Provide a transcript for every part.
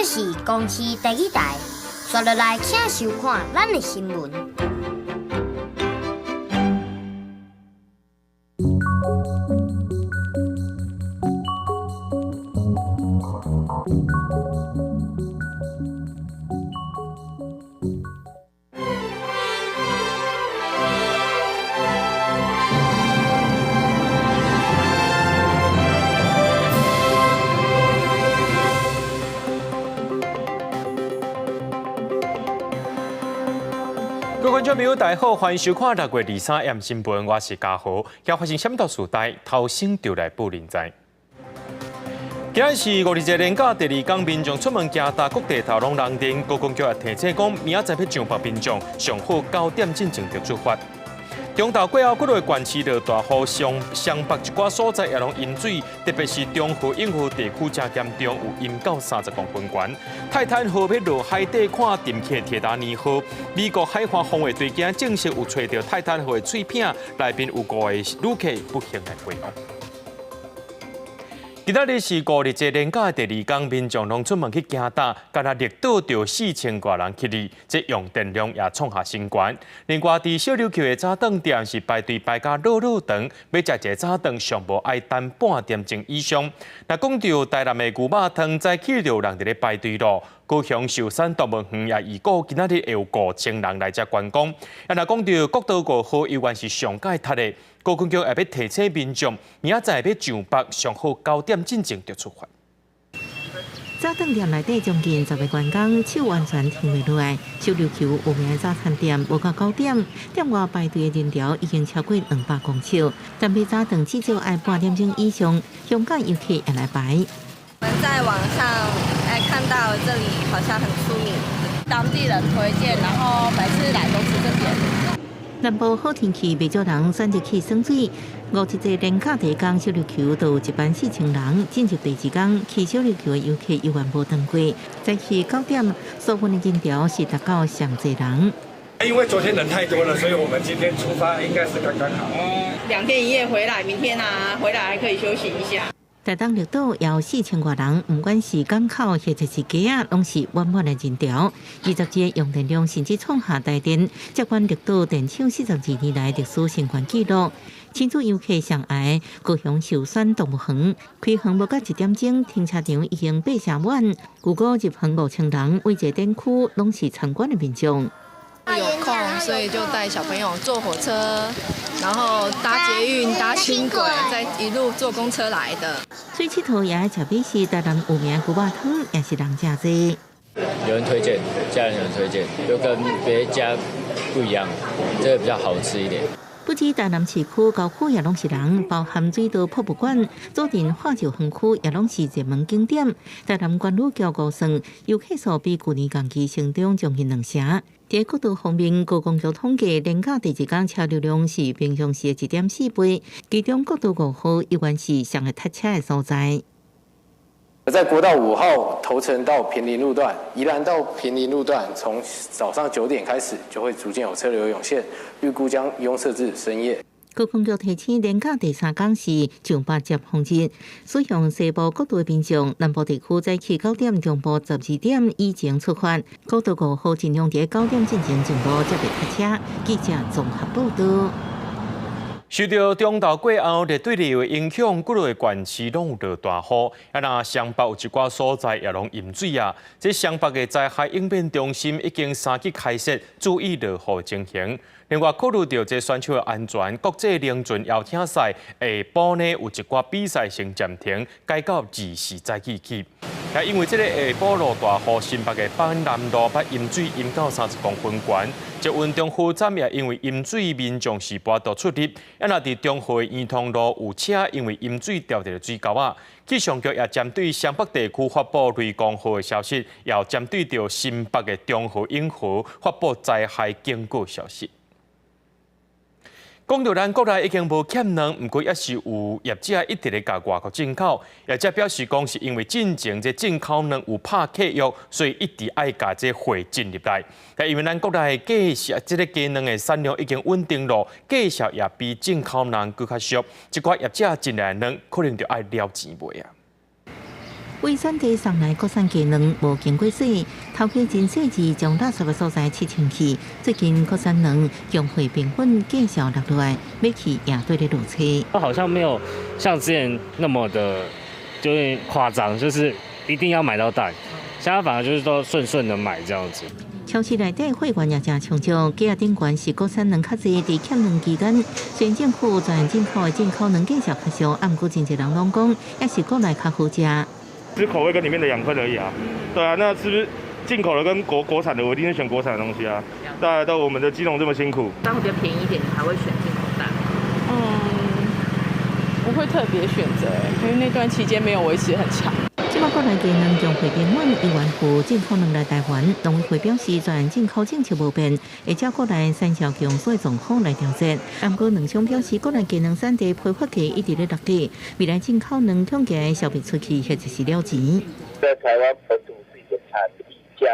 是公视第一台，刷落来请收看咱的新闻。各位观众朋友，大家好，欢迎收看6月23日新闻，我是嘉豪。今发生什么大事代，头先就来报人知。今日是521连假第2天，民众出门行大各地头拢人丁，高公局也提醒讲，明仔载要上北民众上好9点进前就出发。中昼过后，各类县市落大雨，湘北一寡所在也拢淹水，特别是中和、永和地区正严重，有淹到30公分悬。泰坦号要落海底看沉起铁达尼号，美国海防防卫队竟证实有找到泰坦号的碎片，内面有5个旅客不幸的死亡。今仔日是521连假的第2天，民众拢出门去行大，今日热岛就4000多人去哩，这用电量也创下新高。另外，伫小琉球的早顿店是排队排到老长，要食一个早顿上无爱等半点钟以上。那讲到台南的牛肉汤，早起就有人伫咧排队咯。高雄寿山动物园也预估今仔日会有5000人来遮观光。若讲到国道5号，依然是上界塌的。高公局也要提醒民众，明仔载要上北，上好9点进前就出发。早顿店内底将近10个员工手完全停袂落来。小琉球有名的早餐店，无到9点，店外排队的人潮已经超过200公尺。但买早顿至少要半点钟以上，香港游客也来排。我们在网上看到这里好像很出名，当地人推荐，然后每次来都吃这边。南部好天气，未少人选择去耍水。521连假第1天，小琉球就有1班4000人。进入第2天，去小琉球的游客依然无登过。早起9点，所分的人潮是达到上济人。因为昨天人太多了，所以我们今天出发应该是刚刚好。2天1夜回来，明天回来还可以休息一下。台东绿岛也有4000多人，不管是港口或者是街仔，拢是满满的人潮。20节用电量甚至创下大电，接管绿岛电厂42年来历史新高纪录。亲子游客上爱高雄寿山动物园，开园无到1点钟，停车场已经80满。如果入园5000人，每一个店区拢是参观的民众。有空，所以就带小朋友坐火车，然后搭捷运、搭轻轨，再一路坐公车来的。所以佚佗也爱吃美食，台南有名牛肉汤也是人真多。有人推荐，家人有人推荐，就跟别家不一样，这个比较好吃一点。不止台南市区、郊区也拢是人，包含水道博物馆、左镇化石园区也拢是热门景点。台南关旅局估算，游客数比去年同期成长将近2成。在国道方面，高公局统计，连假第1天车流量是平常时的1.4倍，其中国道5号依然是上个塞车的所在。在国道5号头城到平林路段，宜兰到平林路段，从早上9点开始就会逐渐有车流涌现，预估将拥塞至深夜。高公局提醒，连假第3天是上北接风日，使用西部国道的民众，南部地区早起9点，中部12点以前出发。国道5号尽量在9点进前全部才袂塞车。记者综合报道。受到中昼过后热对流的影响，各类县市拢有落大雨。那湘北有一寡所在也拢淹水啊。这湘北的灾害应变中心已经3日开设，注意落雨情形。另外，考虑到这选手的安全，国际凌巡邀请赛下晡呢有一寡比赛先暂停，改到24早起起。也因为这个下晡落大雨，新北的板南路捌淹水淹到30公分悬。这运中府站也因为淹水，民众是跋倒出入。也那伫中和圆通路有车因为淹水掉入水沟啊。气象局也针对湘北地区发布雷公雨的消息，也针对着新北的中和、永和发布灾害警告消息。讲到咱国内已经无欠粮，不过也是有业者一直咧甲外国进口。业者表示讲，是因为进前这进口粮有拍客约，所以一直爱甲这货进入来。但因为咱国内价销这个鸡卵的产量已经稳定了，价销也比进口粮更较俗，一寡业者进来的卵可能就爱了钱卖啊。为产地送来国产鸡卵无经过洗，头家真细致将垃圾的所在切清去。最近国产卵用会平均继续落落来，要去野队的路车。好像没有像之前那么的，就是夸张，就是一定要买到袋。现在反而就是都顺顺的买这样子。超市内底会员也正抢救，价顶悬是国产卵较济，伫欠卵期间，虽然政府全进口的进口卵继续开销，啊，不过真侪人拢讲，也是国内较好食。只是口味跟里面的养分而已啊。对啊，那是不是进口的跟国产的，我一定是选国产的东西啊。大家到我们的基隆这么辛苦，当会比较便宜一点，你还会选进口蛋？不会特别选择，因为那段期间没有维持很长。即马国内鸡卵用会平稳1万户进口卵来台湾，农委会表示，全进口政策无变，会照国内产销供所的状况来调节。不过，农商表示，国内鸡卵产地批发期一直咧落地，未来进口卵统计销售出去，或者是了钱。在台湾本土自己的产地价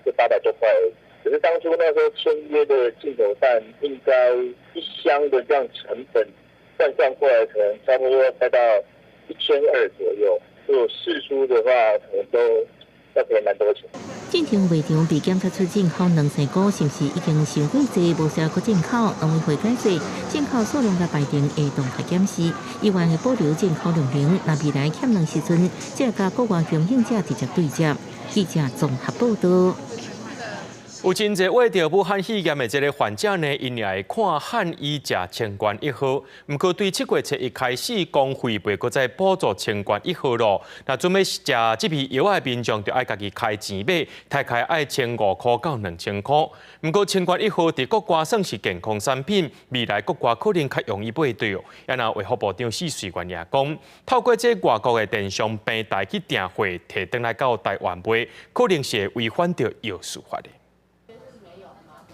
就800多块而已，可是当初那时候签约的进口蛋，应该一箱的这样成本换算过来，可能差不多才到1200左右。如果试出的话，可能都要赔蛮多钱。进前卖场被检测出进口卵生菇，是不是已经伤过济，无适合进口？农委会解释，进口数量甲排定会动态检视，以外会保留进口量能。若未来欠卵时阵，才甲国外供应者直接对接。记者综合报道。有真侪为着武汉肺炎的这个患者呢，因也会看汉医食清冠1号。不过，对7月初1开始，公费袂搁再补助清冠1号咯。那准备食这批药的民众，就爱家己开钱买，大概爱1500块到2000块。不过，清冠1号伫国外算是健康产品，未来国外可能较容易买到。也那卫福部长许瑞元也讲，透过这外国的电商平台去订货，摕回来到台湾卖，可能是违反着药事法的。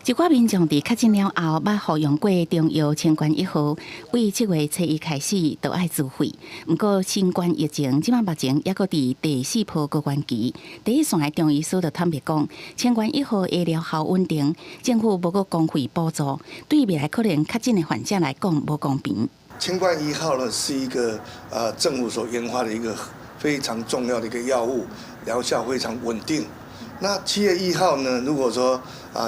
一寡民众伫确诊了后，捌服用过中药清冠1号，为7月初1开始都爱自费。不过新冠疫情即摆目前也搁伫第4波高原期，第一线的中医师就坦白讲，清冠1号的疗效稳定，政府无搁公费补助，对未来可能确诊的患者来讲无公平。清冠1号呢是一个政府所研发的一个非常重要的一个药物，疗效非常稳定。那7月1号呢？如果说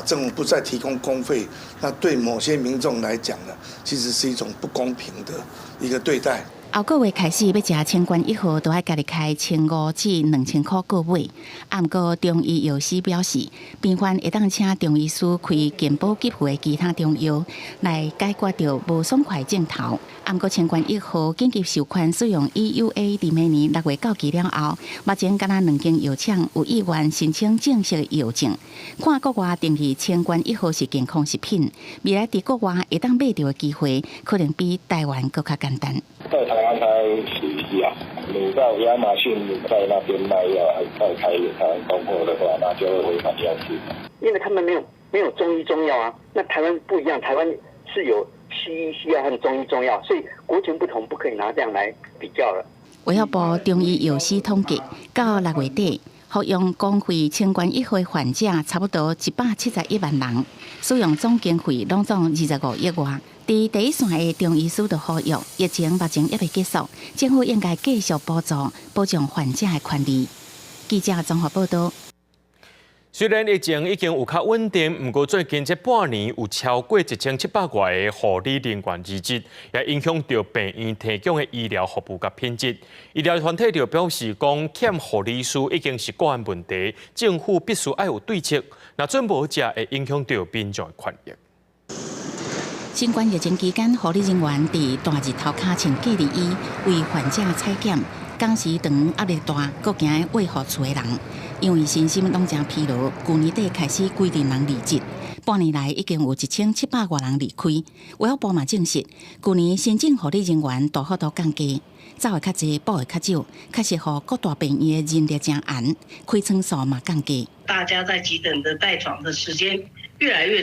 政府不再提供公费，那对某些民众来讲呢，其实是一种不公平的一个对待。后个月开始要食清冠1号，都要家己开1500至2000块购买。不过中医药师表示，病患会当请中医师开健保给付的其他中药，来解决掉无爽快症头。不过清冠1号紧急授权使用 EUA， 伫明年6月到期了后，目前敢若2间药厂有意愿申请正式的药证。看国外定义清冠1号是健康食品，未来伫国外会当买到的机会，可能比台湾更加简单。在台湾开始药，你到亚马逊在那边卖药，再开台湾供货的话，那就会违反药事。因为他们没有中医中药啊，那台湾不一样，台湾是有西医西药和中医中药，所以国情不同，不可以拿这样来比较了。卫福部中医药师统计，到6月底，服用公费清冠1号的患者差不多171万人，使用总经费拢总25亿外。伫第一线的中医师就呼吁，疫情目前还未结束，政府应该继续补助，保障患者的权利。记者综合报道。虽然疫情已经有较稳定，不过最近这半年有超过1700外个护理人员离职，也影响到病院提供的医疗服务甲品质。医疗团体就表示讲，欠护理师已经是个案问题，政府必须要有对策。那准无这会影响到民众的权益。新冠疫情期间，护理人员伫大日头骹穿隔离衣为患者采检，工时长、压力大，各惊为护厝的人，因为身心拢真疲劳。去年底开始规定人离职，半年来已经有1700多人离开。卫福部嘛证实，去年新进护理人员大幅度降低，走的较济，补的较少，确实互各大病院的人力真严，开床数嘛降低。大家在急诊的待床的时间越来越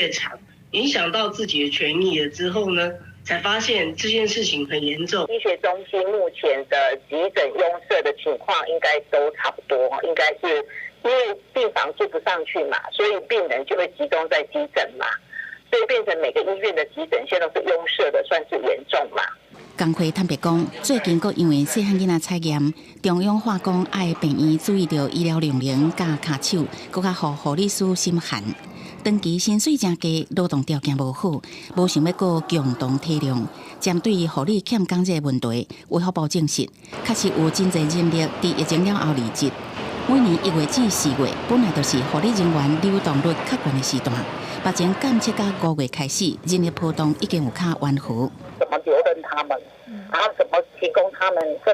长。影响到自己的权益了之后呢，才发现这件事情很严重。医学中心目前的急诊拥塞的情况应该都差不多，应该是因为病房住不上去嘛，所以病人就会集中在急诊嘛，所以变成每个医院的急诊线都是拥塞的，算是严重嘛。工会坦白讲，最近阁因为细汉囡仔采验，中央化工爱病院注意到医疗量能甲骹手，阁较互护理师心寒。长期薪水正低，劳动条件无好，无想要阁强动体谅。针对护理欠工这个问题，卫福部证实，确实有真侪人力伫疫情了后离职。每年1月至4月，本来就是护理人员流动率较悬的时段。目前监测到5月开始，人力波动已经有较缓和。怎么留任他们，然后怎么提供他们更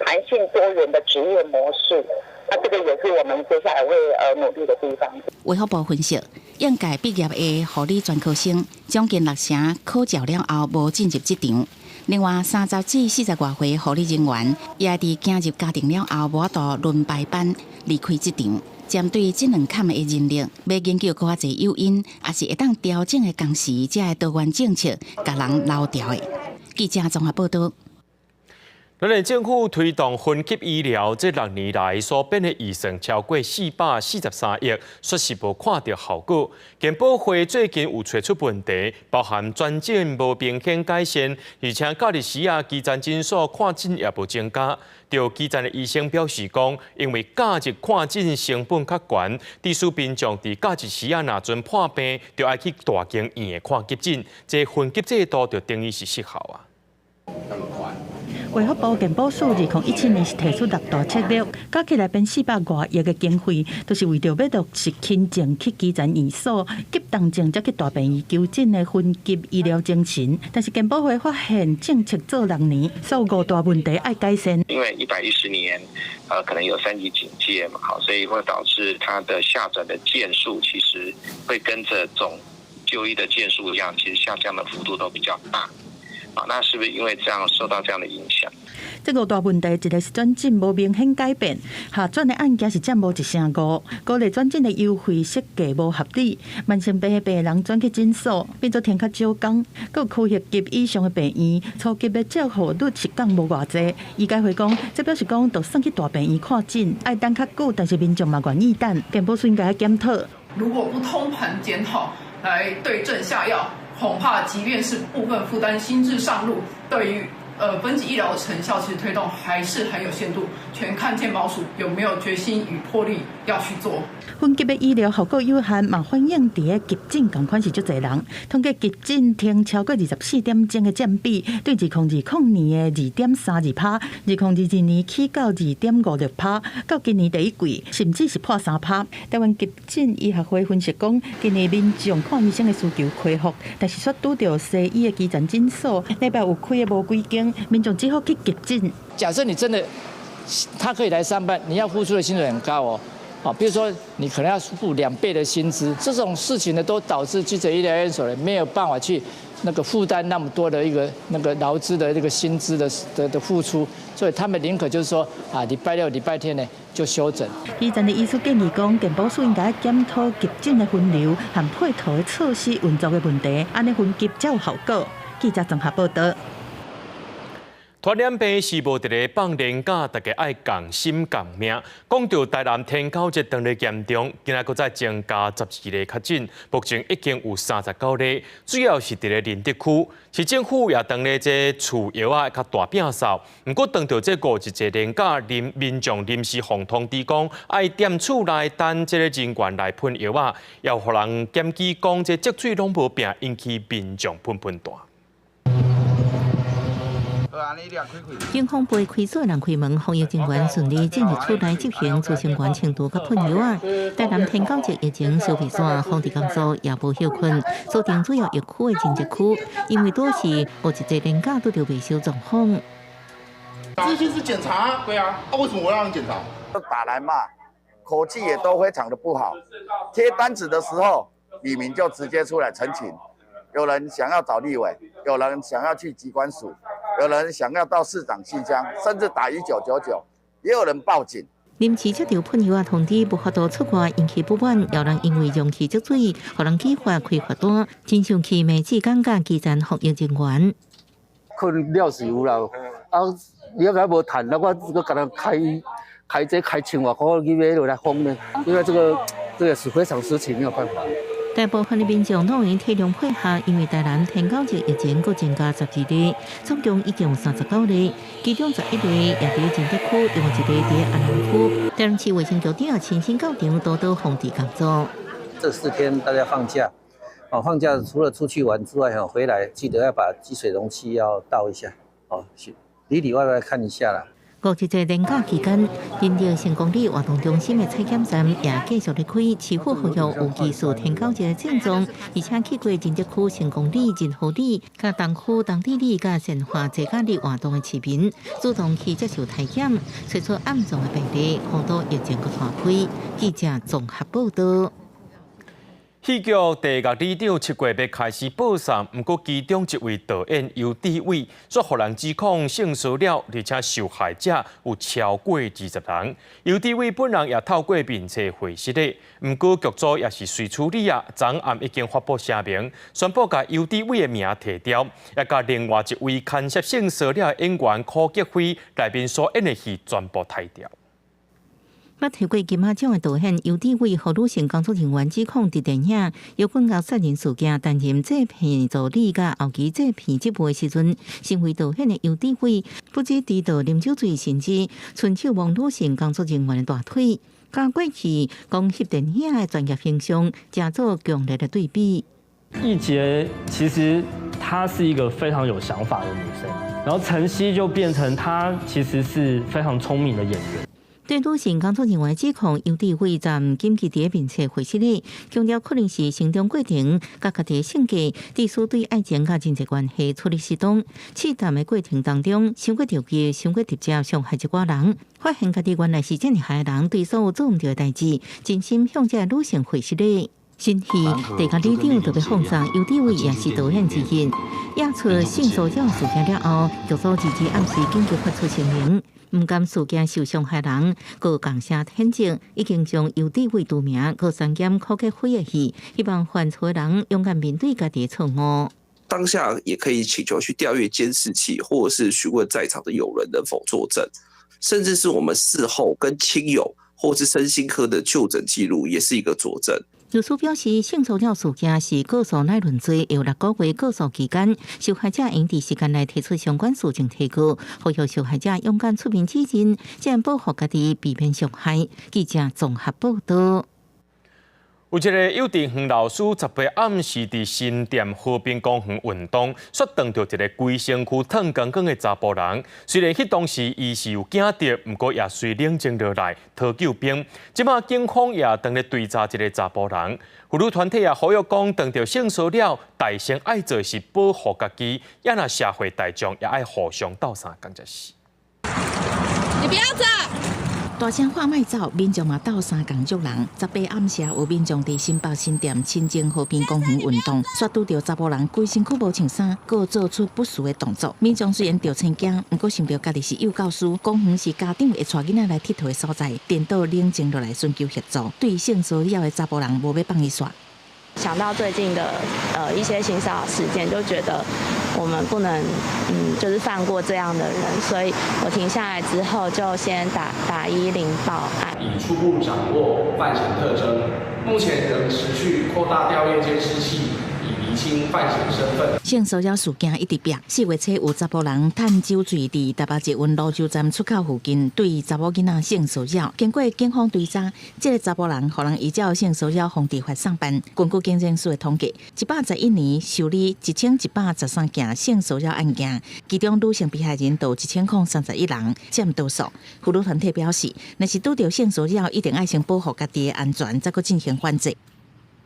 弹性多元的职业模式？那这个也是我们接下来会努力的地方。卫福部分析，应届毕业的护理专科生将近60%考照了后无进入职场。另外，30至40外岁护理人员也伫进入家庭了后，无法度轮排班离开职场。针对这两坎的人力，要研究更侪诱因，也是会当调整的工时，才会多元政策，甲人留条的。记者综合报道。咱的政府推动分级医疗，这6年来所变的预算超过443亿，确实无看到效果。健保会最近有找出问题，包含转诊无明显改善，而且假日时基层诊所看诊也无增加。就基层的医生表示讲，因为假日看诊成本较悬，致使民众伫假日时若阵破病，就爱去大间医院看急诊，这分级制度就等于是失效啊。卫福部健保署2017年是提出6大策略，加起来变400多亿的经费，都是为着要落实轻症去基层医所、急重症再去大病院求诊的分级医疗精神。但是健保会发现政策做6年，所有5大问题要改善。因为110年，可能有3级警戒嘛，好，所以会导致它的下转的件数其实会跟着总就医的件数一样，其实下降的幅度都比较大。那是不是因为这样受到这样的影响？这5大问题，一个是转诊无明显改变，下转的案件是占无1成5，高类转诊的优惠设计无合理，慢性病的病人转去诊所变做添较少工，各区域级以上的病院初级的照护率是降无偌济。医改会讲，这表示讲，就算去大病院看诊，爱等较久，但是民众嘛愿意等，健保署应该检讨。如果不通盘检讨来对症下药，恐怕即便是部分负担新制上路，对于分级医疗的成效，其实推动还是很有限度，全看健保署有没有决心与魄力要去做。分级的医疗效果有限，嘛反映伫个急诊同款是足侪人，统计急诊停超过24点钟的占比，对2020年的2.32%，2022年起到2.56%，到今年第一季甚至是破3%。台湾急诊医学会分析讲，今年民众看医生的需求恢复，但是却拄到西医的基层诊所礼拜有开的无几间，民众只好去急诊。假设你真的他可以来上班，你要付出的薪水很高哦。比如说你可能要付2倍的薪资，这种事情呢，都导致基层医疗院所呢没有办法去负担那么多的一个劳资的薪资的付出，所以他们宁可就是说礼拜6、礼拜天呢就休诊。基层的医师建议讲，健保署应该检讨急诊的分流和配套的措施运作的问题，安尼分级才有效果。记者综合报道。传染病是无一个放年假，大家爱共心共命。讲到台南天狗节当日严重，今仔搁再增加12例确诊，目前已经有39例，主要是伫咧林德区。市政府也当咧这厝药啊较大摒扫，不过当到这5日年假，民众临时奉通知讲，爱踮厝内等这个人员来喷药啊，要互人检举讲这积水拢无病，引起民众喷大。警方被开锁人开门，防疫人员顺利进入厝内执行执行完程度甲喷药啊。台南天狗节疫情消费线防治工作也无休困，锁定主要疫区的经济区，因为都是有一节年假都着维修状况。这就是检查，对啊，为什么我要让检查？打来骂，口气也都非常的不好。贴单子的时候，李明就直接出来澄清，有人想要找立委，有人想要去疾管署。有人想要到市长信箱，甚至打1999，也有人报警。临时接到喷药通知，无法度出外，引起不满，有人因为容器积水，互人去发开罚单，真生气，媒体感觉基层防疫人员。可能了是有啦，你要无谈，那我这个给他开1000多块去买落来封呢，因为这个是非常时期，没有办法。大部分的民众拢已体谅配合，因为台南天狗节疫情佫增加12例，总共已经有39例，其中11例也伫前德区，另外1例伫安南区。台南市卫生局长亲身到场督导防治工作。这4天大家放假，放假除了出去玩之外，回来记得要把积水容器要倒一下，里外外看一下啦。5日连假期间，仁德成功里活动中心的采检站也继续咧开，市府呼吁有技术天狗节正宗，而且去过仁德区成功里、仁和里、甲东区东地里、甲善化节假日活动的市民，主动去接受体检，找出暗藏的病例，防堵疫情个传开。记者综合报道。戏剧第二理长7月要开始播送，不过其中一位导演尤地伟却互人指控性骚扰，而且受害者有超过20人。尤地伟本人也透过面册回息的，不过剧组也是随处理啊，昨暗已经发布声明，宣布把尤地伟的名提掉，也把另外一位牵涉性骚扰的演员柯杰辉内面所演的戏全部踢掉。捌提过金马奖的导演尤地伟，和女性工作人员指控伫电影有关押杀人事件担任制片助理，甲后期制片职务的时阵，身为导演的尤地伟不止低调啉酒醉，甚至伸手摸女性工作人员的大腿，甲过去讲翕电影的专业形象，加做强烈的对比。易杰其实她是一个非常有想法的女生，然后晨曦就变成她其实是非常聪明的演员。对女性工作人员指控，尤地伟站近期伫面册回息里，强调可能是成长过程甲家己性格，致使对爱情甲人际关系处理失当。试探的过程当中，伤过着急，伤过直接伤害一寡人，发现家己原来是这么害人，对所有做唔到的代志，真心向这女性回息里。新戏第二理长特别放送，尤地伟也是导演之一。压出性骚扰事件了后，剧组自己暗时紧急发出声明。唔甘事件受伤害人，佮共声谴责，已经将尤地伟除名，佮删减柯杰辉的戏，希望犯错的人勇敢面对家己的错误。当下也可以请求去调阅监视器，或者是询问在场的友人能否作证，甚至是我们事后跟亲友或是身心科的就诊记录，也是一个佐证。律师表示，性骚扰事件是告诉乃论罪，有6个月告诉期间，受害者应伫时间内提出相关事情提告，呼吁受害者勇敢出面指认，才能保护家己，避免伤害。记者综合报道。有一个幼稚园老师10月暗时伫新店和平公园运动，却撞到一个规身躯烫光光的查甫人。虽然迄当时伊是有惊到，不过也随冷静落来讨救兵。即马警方也当咧追查一个查甫人。妇女团体也呼吁讲，碰到性骚扰，大先爱做是保护家己，也若社会大众也爱互相斗相共才是。你不要走！大声喊卖走，民众嘛斗相共捉人。18暗时有民众伫新北新店亲近和平公园运动，却拄到查甫人规身躯无穿衫，佮做出不淑的动作。民众虽然着青惊，不过想到家己是幼教师，公园是家长会带囡仔来佚佗的所在，颠倒冷静落来寻求协助。对性骚扰的查甫人无要放伊煞。想到最近的一些性骚扰事件，就觉得我们不能就是放过这样的人，所以我停下来之后就先打110报案。已初步掌握犯嫌特征，目前仍持续扩大调阅监视器，以厘清犯嫌身份。性骚扰事件一直变，4月初有查甫人趁酒醉伫台北捷运泸州站出口附近对查某囡仔性骚扰，经过警方追查，这个查甫人互人依照性骚扰防治法上班。根据警政署的统计，111年受理1113件性骚扰案件，其中女性被害人有1031人，占多数。妇女团体表示，若是拄到性骚扰，一定爱先保护家己的安全，再去进行犯罪。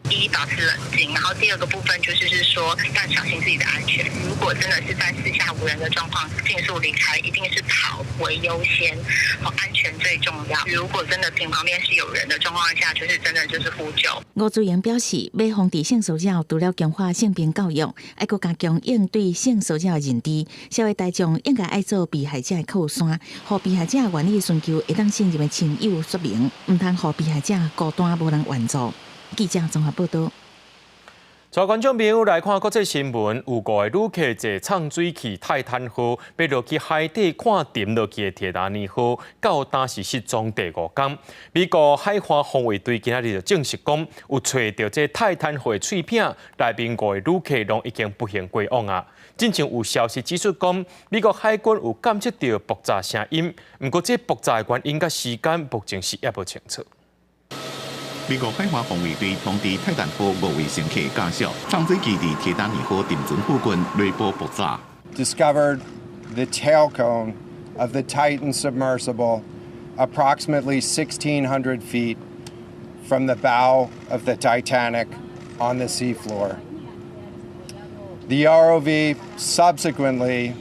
第一，保持冷静，然后第二个部分就是说要小心自己的安全。如果真的是在四下无人的状况，尽速离开，一定是跑为优先，安全最重要。如果真的旁边是有人的状况下，就是真的就是呼救。吴主任表示，要防治性骚扰，除了强化性平教育，还佫加强应对性骚扰的认知。社会大众应该爱做被害者的靠山，互被害者愿意寻求会当信任的亲友说明，唔通互被害者孤单无人援助。记者综合报道。带观众朋友来看国际新闻，有5个旅客坐畅水器泰坦号要落去海底看沉落去的铁达尼号，到当时失踪第5天。美国海岸防卫队今仔日就证实讲，有找到这泰坦号的碎片，内面5个旅客拢已经不幸归往啊。之前有消息指出讲，美国海军有监测到爆炸声音，不过这爆炸的原因甲时间目前是也无清楚。美国海岸防卫队通知泰坦号5位乘客驾驶畅水器伫铁达尼号沉船附近内部爆炸。Discovered the tail cone of the Titan submersible approximately 1,600 feet from the bow of the Titanic on the seafloor. The ROV subsequently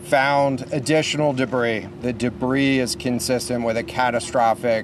found additional debris. The debris is consistent with a catastrophic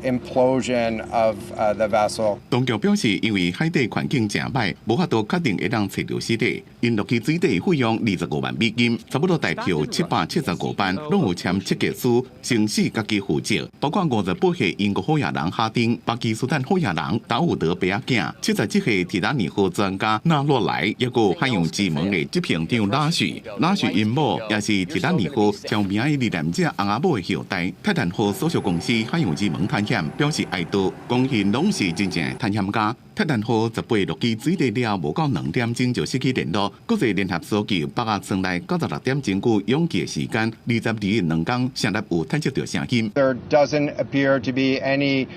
implosion of the vessel. 当局表示，因为海底环境真歹，无法度确定会当找到尸体，因落去水底费用25万美金，差不多代表775班，拢有签7个书，生死家己负责，包括58岁英国好野人哈丁、巴基斯坦好野人达伍德贝亚囝、77岁铁达尼号专家纳洛莱，也有海洋之门的执行长拉许因某也是铁达尼号超名的历练者翁仔某的后代。泰坦号所属公司海洋之门探险表示哀悼，讲因拢是真正的探险家。泰坦号18落去水底了，无到2点钟就失去联络。国际联合搜救8月算来96点钟久永记的时间，22日2天成立有探测到声音。There doesn't appear to be any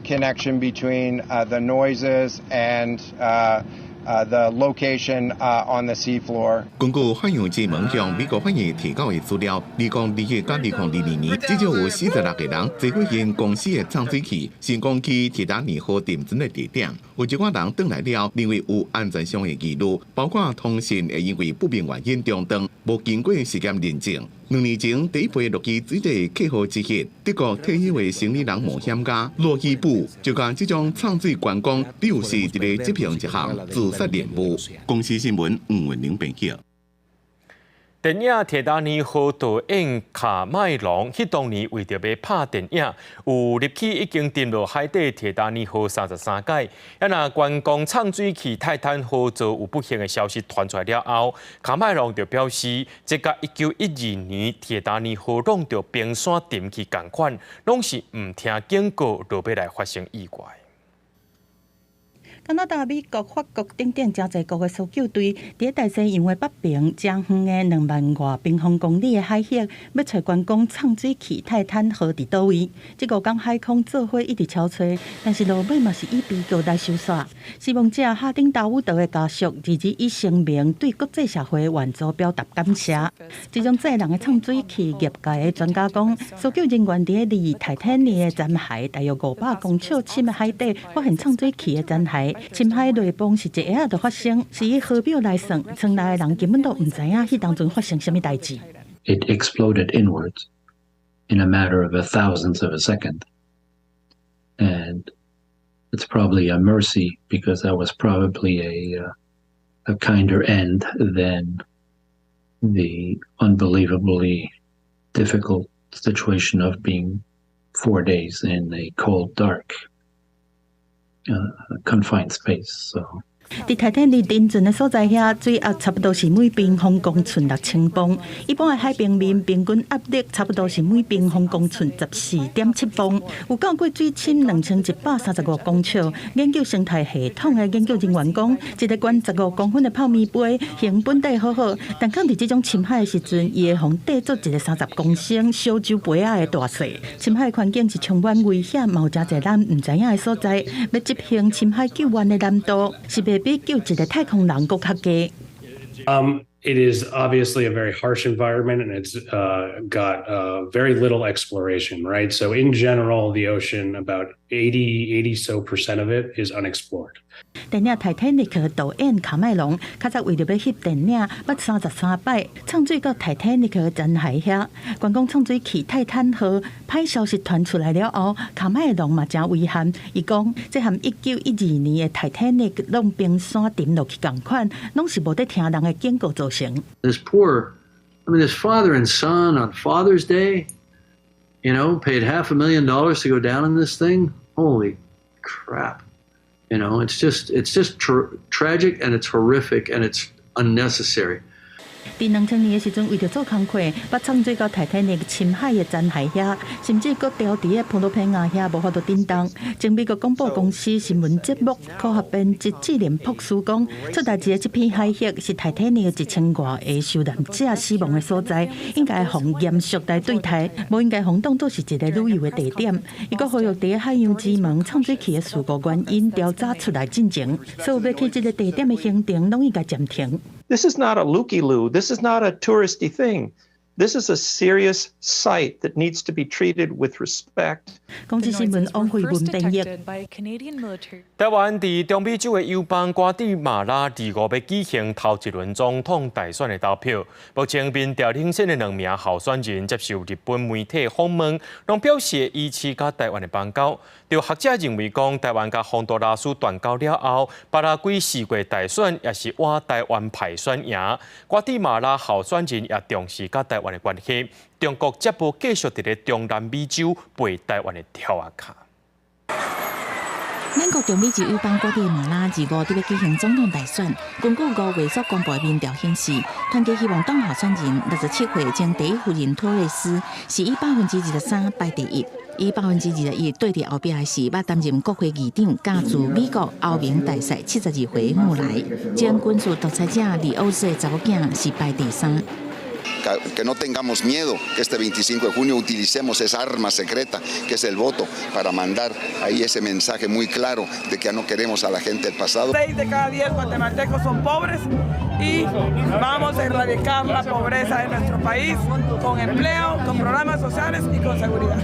connection between the noises and the location on the seafloor. 根据海洋之门向美国法院提交的资料，2021年到2022年，至少有46个人坐过因公司的畅水器，成功去铁达尼号沉船的地点。有一寡人转来了，认为有安全上的疑虑，包括通讯会因为不明原因中断，无经过实验认证。2年前，第一批落去水底客户之一，德国退休的生理人冒险家洛希布，就将这种畅水观光比如是一个执行一项自杀任务。公司新闻吴文玲编辑。电影《铁达尼号》导演卡麦隆，迄当年为着要拍电影，有入去已经沉落海底铁达尼号33届。那观光畅水器泰坦号遭有不幸的消息传出来了后，卡麦隆就表示，这甲1912年铁达尼号弄到冰山沉去同款，拢是唔听警告就要来发生意外。加拿大、美国、法国等等真侪国的搜救队，伫大西洋的北边，正远的2万外平方公里的海域，要找观光畅水器泰坦号伫倒位。这5天海空做伙一直敲找，但是路尾嘛是以被告来收煞。死亡者哈丁达伍德的家属日以声明对国际社会援助表达感谢。这种载人的畅水器，业界的专家讲，搜救人员伫离泰坦尼克残骸大约500公尺深的海底，发现畅水器的残骸。深海雷崩是一下就发生，是以号表来算，村内的人根本都唔知影迄当阵发生什么代志。It exploded inwards in a matter of a thousandth of a second, and it's probably a mercy because that was probably a kinder end than the unbelievably difficult situation of being 4 days in a cold, dark, confined space. So. 伫泰坦尼克沉船的所在遐，水压差不多是每平方公寸6000磅。一般的海平面平均压力差不多是每平方公寸14.7磅。有到过水深2135公尺。研究生态系统的研究人员讲，一个悬15公分的泡面杯，形本底好好，但讲伫这种深海的时阵，伊会互缀做一个30公升小酒杯仔的大细。深海环境是充满危险，嘛有真侪咱唔知影的所在。要执行深海救援的难度，是袂比救一个太空人更较低。It is obviously a very harsh environment, and it's got very little exploration, right? So in general, the ocean, about 80% of it is unexplored. 电影《泰坦尼克》导演卡麦隆，较早为着要翕电影，捌33摆畅水到泰坦尼克残骸遐。观光畅水器泰坦号歹消息传出来了后，卡麦隆嘛真遗憾。伊讲，这和1912年的泰坦尼克弄冰山沉落去同款，拢是无得听人的警告造成。This this father and son on Father's Day, paid $500,000 to go down in this thing. Holy crap. You know, it's just tragic and it's horrific and it's unnecessary. 伫2000年的时阵，为着做工课，把创做到泰坦尼克深海的残骸遐，甚至搁掉伫个普罗佩亚遐无法度震动。经美国广播公司新闻节目科学编辑智廉博士讲，出代志的这片海域是泰坦尼克1000多个受难者死亡的所在，应该奉严肃来对待，无应该当作是一个旅游的地点。伊搁呼吁伫海洋之门创水器的事故原因调查出来进前，所有要去这个地点的行程拢应该暂停。This is not a looky-loo. This is not a touristy thing. This is a serious site that needs to be treated with respect. 公司新闻王慧文编译。台湾伫中美洲的友邦瓜地马拉25要举行头一轮总统大选的投票。目前民调领先的2名候选人接受日本媒体访问，拢表示支持甲台湾的邦交。有学者认为讲，台湾甲洪都拉斯断交了后，巴拉圭4月大选也是换台湾派选赢。瓜地马拉候选人也重视甲台湾的关系。中国则无继续伫咧中南美洲背台湾的跳啊卡。美国中美洲友邦瓜地马拉25伫要举行总统大选，根据5月所公布的民调显示，团结希望党候选人67岁前第一夫人托瑞斯是以23%排第一。以21%对伫后壁的是捌担任国会议长、加驻美国欧盟大使72回穆莱，前军事独裁者李欧斯的查某囝是排第3。Que no tengamos miedo, que este 25 de junio utilicemos esa arma secreta que es el voto para mandar ahí ese mensaje muy claro de que ya no queremos a la gente del pasado. 6 de cada 10 guatemaltecos son pobres y vamos a erradicar la pobreza de nuestro país con empleo, con programas sociales y con seguridad.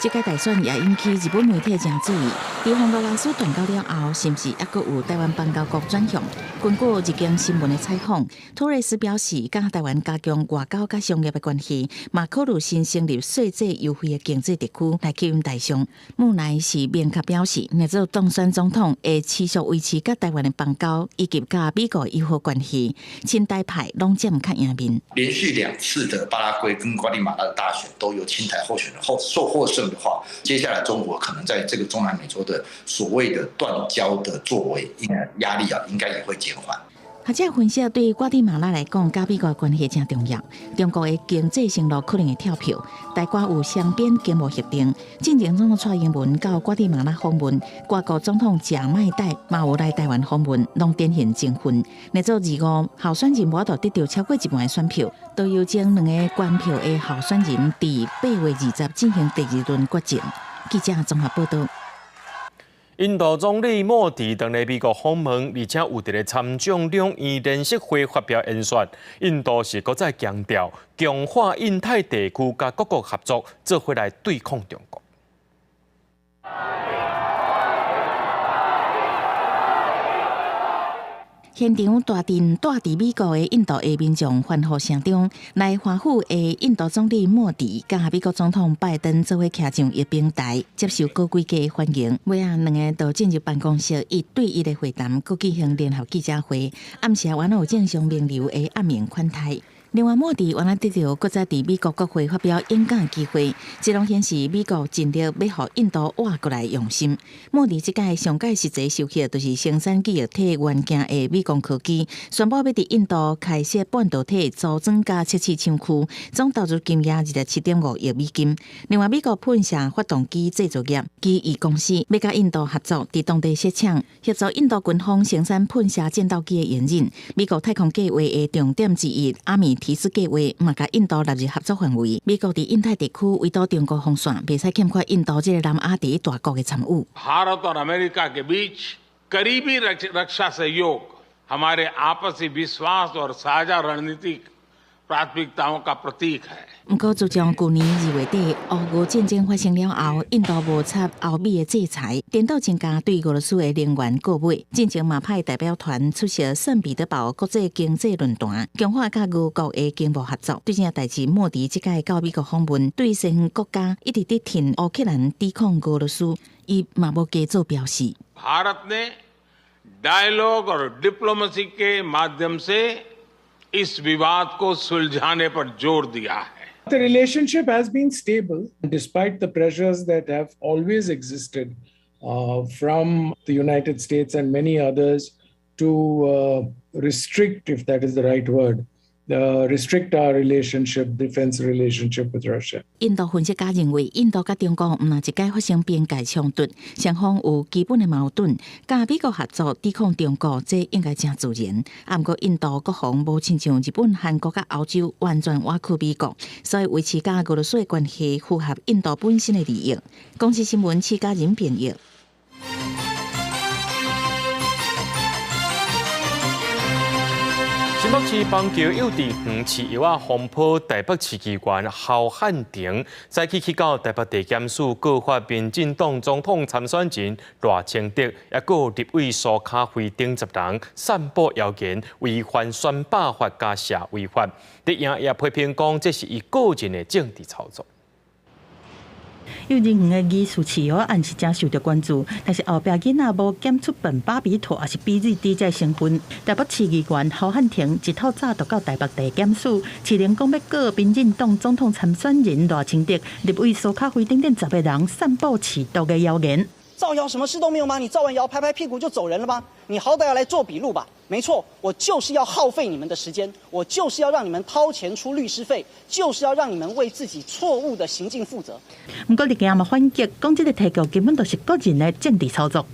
这届大选也引起日本媒体真注意。伫洪都拉斯断交了后，是不是还阁有台湾邦交国转向？根据日经新闻的采访，托雷斯表示，甲台湾加强外交甲商业的关系，嘛考虑新成立税制优惠的经济特区来吸引台商。穆莱是明确表示，若做当选总统，会持续维持甲台湾的邦交以及甲美国友好关系。亲台派拢占较赢面。连续2次的巴拉圭跟瓜地马拉的大选都由亲台候选人获胜的话，接下来中国可能在这个中南美洲的所谓的断交的作为，压力应该也会减缓。学者分析，对瓜地马拉来讲，甲美国的关系真重要。中国的经济承诺可能会跳票，台瓜有双边经贸协定。进前总统蔡英文到瓜地马拉访问，外国总统贾迈代嘛有来台湾访问，拢典型精分。那做25候选人无法度得到超过1万的选票，都有前2个关票的候选人伫8月20进行第2轮决战。记者综合报道。印度总理莫迪当来美国访问，而且有伫咧参众两院联席会发表演说。印度是搁再强调强化印太地区甲各国合作，做伙来对抗中国。现场大阵住伫美国的印度的民众欢呼声中，来欢呼的印度总理莫迪甲美国总统拜登做伙徛上阅兵台，接受高规格欢迎。尾啊，2个都进入办公室1对1的会谈，佮举行联合记者会。暗时还有正常名流的暗面款待。另外，莫迪原来得到搁再伫美国国会发表演讲的机会，这拢显示美国尽力要互印度活过来用心。莫迪这届上届实际受益就是生产记忆体元件的美国科技，宣布要伫印度开设半导体组装加测试厂区，总投资金额27.5亿美金。另外，美国喷射发动机制造业机翼公司要甲印度合作，伫当地设厂，协助印度军方生产喷射战斗机的引进。美国太空计划的重点之一，阿米提斯计划嘛，甲印度纳入合作范围。美国伫印太地区围堵中国防线，袂使欠缺印度这个南亚第一大国的参与。भारत और अमेरिका के बीच करीबी रक्षा सहयोग हमारे आपसी विश्वास और साझा रणनीतिक प्राथमिकताओं का प्रतीक है。不过，自从去年2月底俄乌战争发生了后，印度无插欧美的制裁，颠倒增加对俄罗斯的能源购买。进前嘛派代表团出席圣彼得堡国际经济论坛，强化甲俄国的经贸合作。对这代志，莫迪即届到美国访问，对西方国家一直伫挺乌克兰抵抗俄羅斯，伊嘛无加做表示。भारत ने डायलॉग और डिप्लोमेसी के माध्यम से इस विवाद को सुलझाने पर जोर दिया है। The relationship has been stable despite the pressures that have always existed from the United States and many others to restrict, if that is the right word, restrict our defense relationship with Russia. 印度分析家认为，印度甲中国毋若一解发生边界冲突，双方有基本的矛盾，甲美国合作抵抗中国，这应该真自然。啊，毋过印度国防无亲像日本、韩国甲欧洲完全挖去美国，所以维持甲俄罗斯的关系符合印度本身的利益。公司新闻请家人编译。新北市邦桥幼稚园饲幼仔风波，台北市议员侯汉廷早起去到台北地检署告发民进党总统参选人赖清德，也有立委苏卡辉等10人散布谣言，违反选罢法加社违法。李颖也批评讲，这是伊个人的政治操作。幼儿园的疑似饲幼案是真受到关注，但是后壁囡仔无检出苯巴比妥也是比瑞低这成分。台北市议员侯汉廷一透早就到台北地检署，市人讲要告民进党总统参选人赖清德、立委苏卡辉等10个人散布持毒的谣言。造谣什么事都没有吗？你造完谣拍拍屁股就走人了吗？你好歹要来做笔录吧。没错，我就是要耗费你们的时间，我就是要让你们掏钱出律师费，就是要让你们为自己错误的行径负责。不过，立委嘛反击，讲这个提告根本就是个人的政治操作。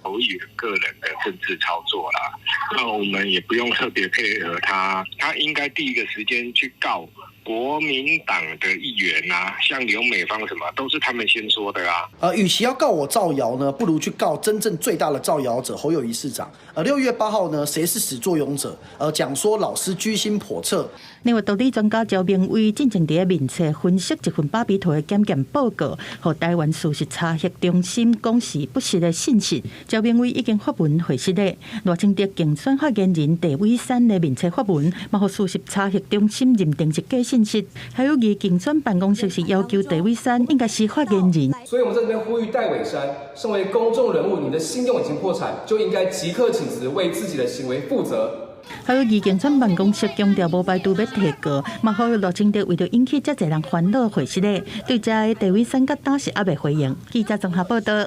侯议员个人的政治操作啦，那我们也不用特别配合他，他应该第一个时间去告国民党的议员啊，像刘美芳什么，都是他们先说的啊。与其要告我造谣呢，不如去告真正最大的造谣者侯友宜市长。6月8号呢，谁是始作俑者？讲说老师居心叵测。另外，道理专家赵明威进前伫面册分析一份巴比妥的检验报告，和台湾事实查核中心讲是不实的信息。赵明威已经发文回释了赖清德竞选发言人戴伟山的面册发文，嘛，和事实查核中心认定是假信息。还有其竞选办公室是要求戴伟山应该是发言人。所以我们在这边呼吁戴伟山，身为公众人物，你的信用已经破产，就应该即刻请辞，为自己的行为负责。还有其竞选办公室强调无排除要提告，嘛，好赖清德为着引起遮侪人烦恼回释咧，对这个戴伟山甲当时也未回应。记者综合报道。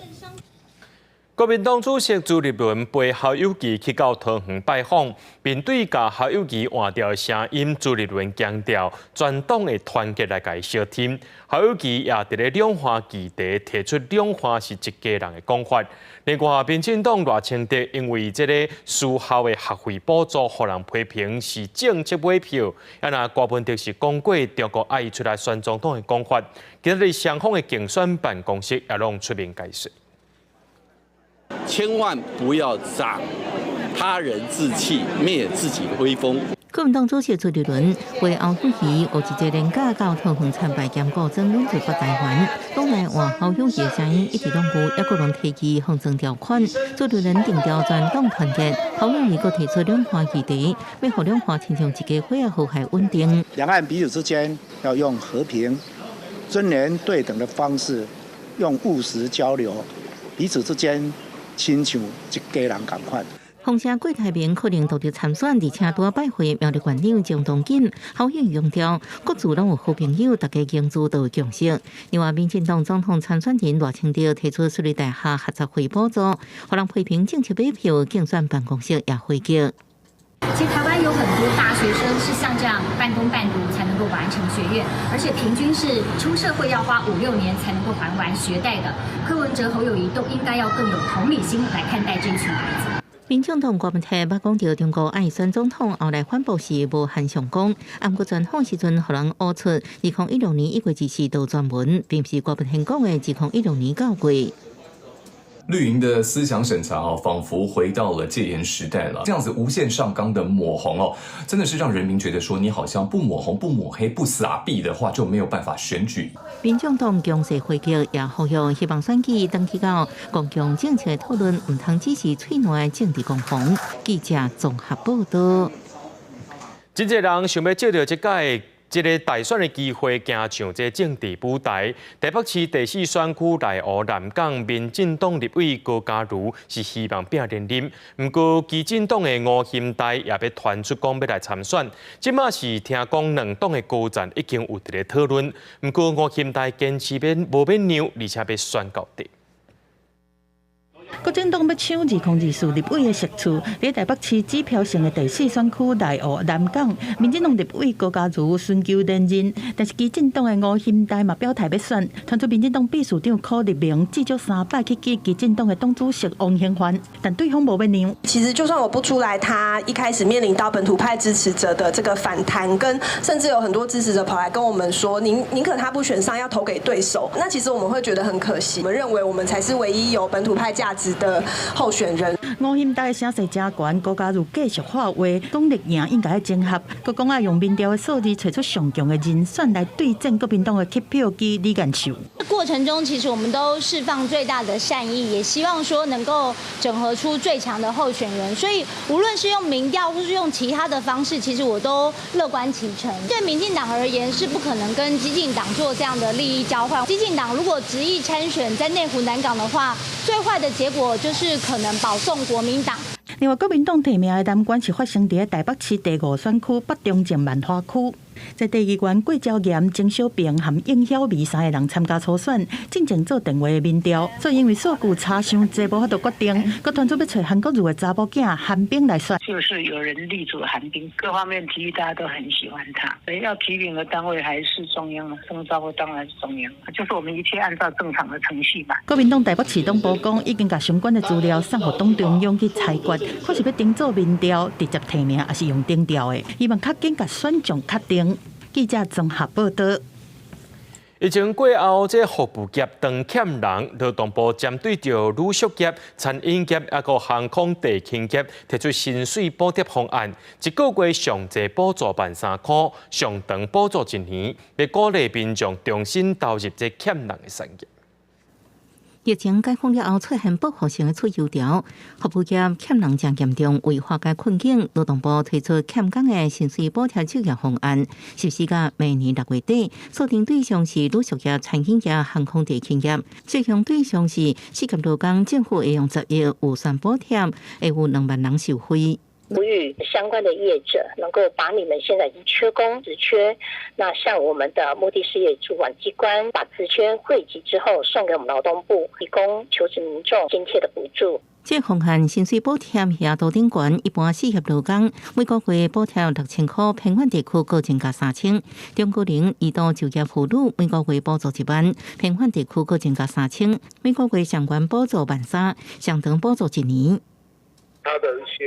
国民党主席朱立伦陪侯友宜去到桃园拜访，并对甲侯友宜换掉声音。朱立伦强调，全党的团结来甲伊小天。侯友宜也伫咧两岸议题提出两岸是一家人的讲法。另外，民进党赖清德因为这个输校的学费补助，互人批评是政治买票。啊，那郭文哲是讲过中国爱出来选总统的讲法，今日双方的竞选办公室也拢出面解释。千万不要长他人志气，灭自己的威风。国民党主席朱立伦为侯友宜有一个年假到桃园参拜检告争论最发台湾，党内换侯友宜的声音一直拢有，也个人提及行政条款。朱立伦定调全党团结，侯友宜阁提出两岸议题，要互两岸亲像一家伙和谐稳定。两岸彼此之间要用和平、尊严对等的方式，用务实交流，彼此之间亲像一家人同款。洪城郭台铭可能独立参选，而且多拜会苗栗县长蒋东锦。侯友宜强调，各自拢有好朋友，大家经主都共识。另外，民进党总统参选人赖清德提出私立大学学杂费补助，互人批评政治买票，竞选办公室也回击。其实台湾有很多大学生是像这样半工半读才能够完成学业，而且平均是出社会要花5-6年才能够还完学贷的。柯文哲、侯友宜都应该要更有同理心来看待这群孩子。民进党国民党捌讲到中国爱选总统，后来反驳时无限上讲，按过专访时阵，互人挖出2016年1月24日专文，并不是国民党讲的2016年9月。绿营的思想审查仿佛回到了戒严时代了。这样子无限上纲的抹红真的是让人民觉得说，你好像不抹红、不抹黑、不撒币的话，就没有办法选举。民进党强势回击，也呼吁希望选举登记到公共政策讨论，唔通只是嘴软的政治攻防。记者综合报道。真侪人想要借着这届这个大选的机会，行上这政治舞台。台北市第4选区内湖南港民进党立委高嘉瑜是希望拼连任，不过基进党的吴欣岱也要传出讲要来参选。即马是听讲两党的高层已经有伫咧讨论，不过吴欣岱坚持无免让，而且要选到底。国民党要抢2024立委的席次，在台北市指标性的第4选区内湖、南港，民进党立委高嘉瑜寻求连任，但是基进党的吴欣岱嘛表态要选，传出民进党秘书长柯立明至少3摆去见基进党的党主席王兴环，但对方无要让。其实就算我不出来，他一开始面临到本土派支持者的这个反弹，跟甚至有很多支持者跑来跟我们说，宁可他不选上，要投给对手。那其实我们会觉得很可惜，我们认为我们才是唯一有本土派价值的候选人。吴欣岱的声势真悬，高嘉瑜继续发话，讲立赢应该整合，佮讲要用民调的数字找出上强的人选来对阵国民党的吸票机李干秀。过程中，其实我们都释放最大的善意，也希望说能够整合出最强的候选人。所以，无论是用民调，或是用其他的方式，其实我都乐观其成。对民进党而言，是不可能跟激进党做这样的利益交换。激进党如果执意参选在内湖南港的话，最坏的结果就是可能保送国民党。另外，国民党提名的南关是发生在台北市第5选区北中正万华区。在第2关，郭昭炎、曾小平和应晓薇3个人参加初选，进前做电话的民调，所以因为数据差伤济，无法度决定。佮传出要找韩国瑜的查某囝韩冰来选，就是有人力主韩冰，各方面体育大家都很喜欢他，所以要提名的单位还是中央，征召的当然是中央，就是我们一切按照正常的程序吧。国民党台北市党部讲，已经把相关的资料送给党中央去裁决，可是要顶做民调，直接提名还是用顶调的，希望较紧甲选项确定。记者综合报道。疫情过后，这服务业长欠人，劳动部针对着旅宿业、餐饮业也个航空地勤业提出薪水补贴方案，一个月上济补助13块，上长补助1年，要鼓励民众重新投入这欠人的产业。疫情解封了后，出现报复性的出油条，服务业欠人真严重。为化解困境，劳动部推出欠工的薪水补贴就业方案，实施到明年6月底。锁定对象是旅宿业、餐饮业、航空地勤业。适用对象是涉及劳工，政府会用10亿预算补贴，会有2万人受惠。呼吁相关的业者能够把你们现在已经缺工职缺，那向我们的目的事业主管机关把职缺汇集之后，送给我们劳动部，提供求职民众津贴的补助。这方案薪水补贴也多点悬，一般适合劳工，每个月补贴6000块，偏远地区各增加3000。中高龄移动就业妇女每个月补助1万，偏远地区各增加3000，每个月相关补助13000，上长补助1年。它的一些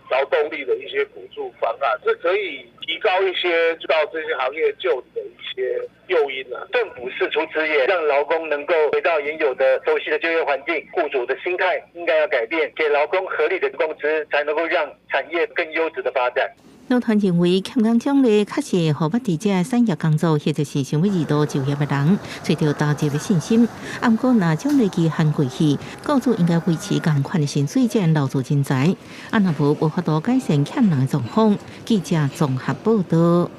劳动力的一些补助方案，是可以提高一些到这些行业就理的一些诱因啊。政府释出资源，让劳工能够回到原有的熟悉的就业环境，雇主的心态应该要改变，给劳工合理的工资，才能够让产业更优质的发展。劳团认为，欠工奖励确实会让伫这产业工作或者是想要二度就业的人找到投入的信心。不过，若奖励期限过去，雇主应该维持同款的薪水，才能留住人才。若无法度改善欠人的状况。记者综合报道。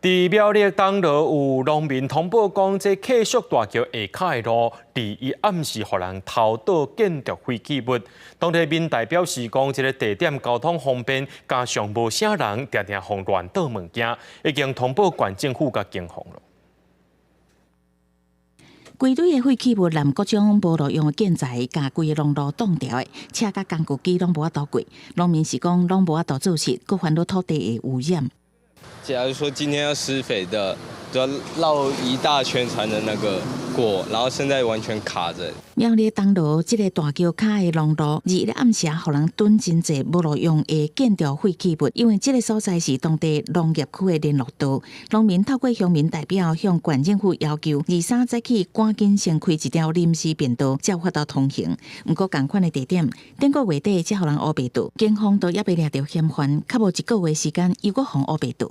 伫苗栗东路有农民通报讲，这客属大桥下骹的路，第一暗时互人偷倒建筑废弃物。当地民代表示讲，这个地点交通方便，加上无啥人，常常互乱倒物件，已经通报县政府甲警方了。规堆的废弃物，南各种无路用的建材，甲规个路路挡掉的，车甲工具机拢无法度过。农民是讲，拢无法度做事，佮烦恼土地的污染。假如说今天要施肥的，都要绕一大圈才能过，然后现在完全卡着。苗栗东路这个大桥卡的路路，日日暗时互人囤真侪无路用的建筑废弃物，因为这个所在是当地农业区的联络道。农民透过乡民代表向县政府要求，23早起赶紧先开一条临时便道，才有法度通行。不过同款的地点，顶个月底才互人乌白道，警方都也未掠到嫌犯，较无1个月时间又搁互乌白道。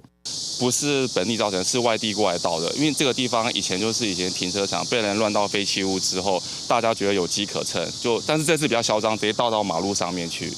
不是本地造成，是外地过来倒的。因为这个地方以前停车场，被人乱倒废弃物之后，大家觉得有机可乘，但是这次比较嚣张，直接倒到马路上面去。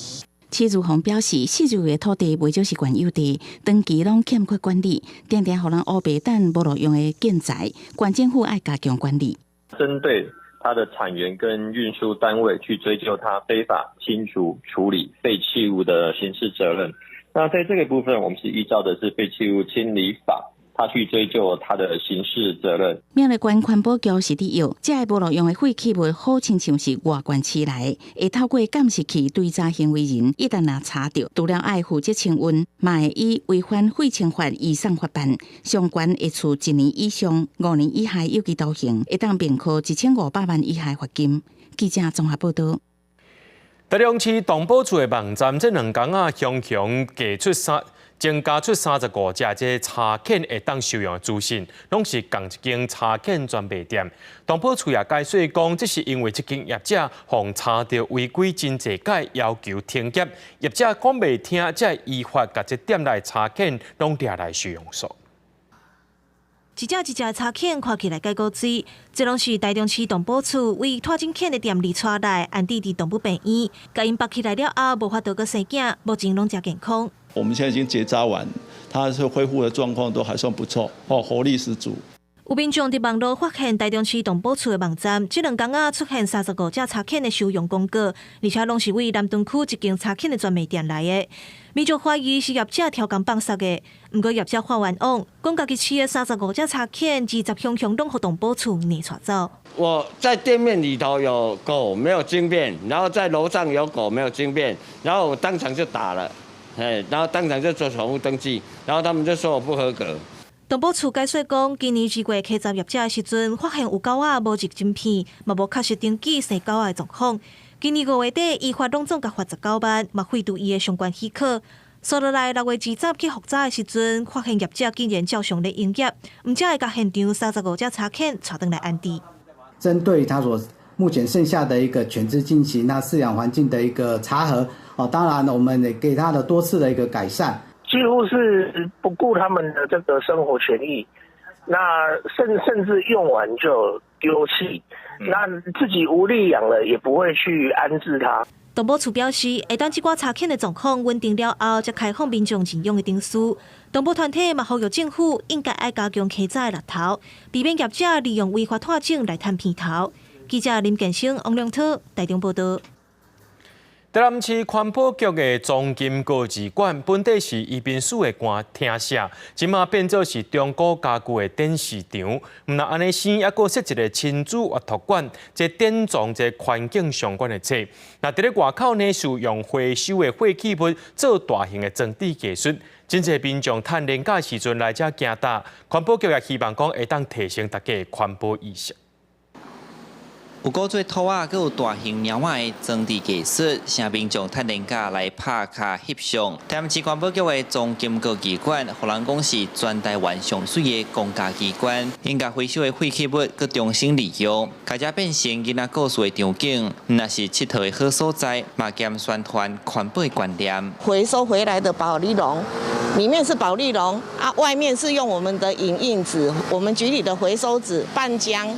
市如洪表示，40的土地未少是县有地，长期拢欠缺管理，常常互人乌白等无路用的建材，县政府爱加强管理。针对它的产源跟运输单位去追究它非法清除处理废弃物的刑事责任。那在这个部分，我们是依照的是废弃物清理法，他去追究他的刑事责任。苗栗县环保局是利用这个无路用的废弃物，好亲像是外观起来，会透过监视器追查行为人，一旦若查到，除了爱负责清运，嘛会以违反废清法移送法办，相关会处1年以上5年以下有期徒刑，会当并科1500万以下罚金。记者综合报道。台中市动保处的网站这2天啊，强增加出35只这柴犬会当收容的资讯，拢是共一间柴犬专卖店。动保处也解释讲，这是因为这间业者互查到违规真济届，要求停业。业者讲袂听，才依法把这店内柴犬拢抓来收容所。一只一只柴犬看起来介古锥，这拢是台中市动保处为拖进犬的店里带来，安置伫动物病院，甲因绑起来了后，无法度个生囝，目前拢真健康。我们现在已经结扎完，它是恢复的状况都还算不错，活力十足。有民众伫网络发现台中市动保处的网站，这2天啊出现35只柴犬的收容公告，而且拢是为南屯区一间柴犬的专卖店来的。民众怀疑是业者挑工放杀的，不过业者发完网，讲家己饲的35只柴犬20箱箱拢互动保处撵带走。我在店面里头有狗没有经变，然后在楼上有狗没有经变，然后我当场就打了，然后当场就做宠物登记，然后他们就说我不合格。动保处解说讲，今年2月稽查业者的时阵，发现有狗仔无入晶片，嘛无确实登记生狗仔的状况。今年5月底，依法拢总甲罚19万，嘛废除伊的相关许可。所落来6月20去复查的时阵，发现业者竟然照常咧营业，唔只会甲现场35只柴犬带回来安置。针对他所目前剩下的一个犬只进行饲养环境的一个查核，当然我们也给他的多次的一个改善。几乎是不顾他们的这个生活权益，那甚至用完就丢弃，那自己无力养了也不会去安置它。动保处表示，会当这寡柴犬的状况稳定了后，才开放民众认养的定书。动保团体嘛呼吁政府应该要加强稽查的力头，避免业者利用违法拖证来赚片头。记者林建生、王良涛台中报道。台南市环保局的中金高级馆，本地是宜宾市的官厅舍，即马变做是中古家具的展示场。毋但安尼生，还阁设一个亲子阅读馆，即典藏即环境相关的册。那伫咧外口呢，是用回收的废弃物做大型的装置艺术。真侪民众趁年假时阵来遮行踏，环保局也希望讲会当提升大家的环保意识。有古做兔仔，佮有大型猫仔的装置艺术，让民众趁年假来拍卡翕相。台南市环保局的中金高级馆，互人讲是全台湾上水的公家机关，应该回收的废弃物佮重新利用，家家变成囡仔故事的场景，那是佚佗的好所在，嘛兼宣传环保的观念。回收回来的保丽龙，里面是保丽龙啊，外面是用我们的影印纸，我们局里的回收纸半浆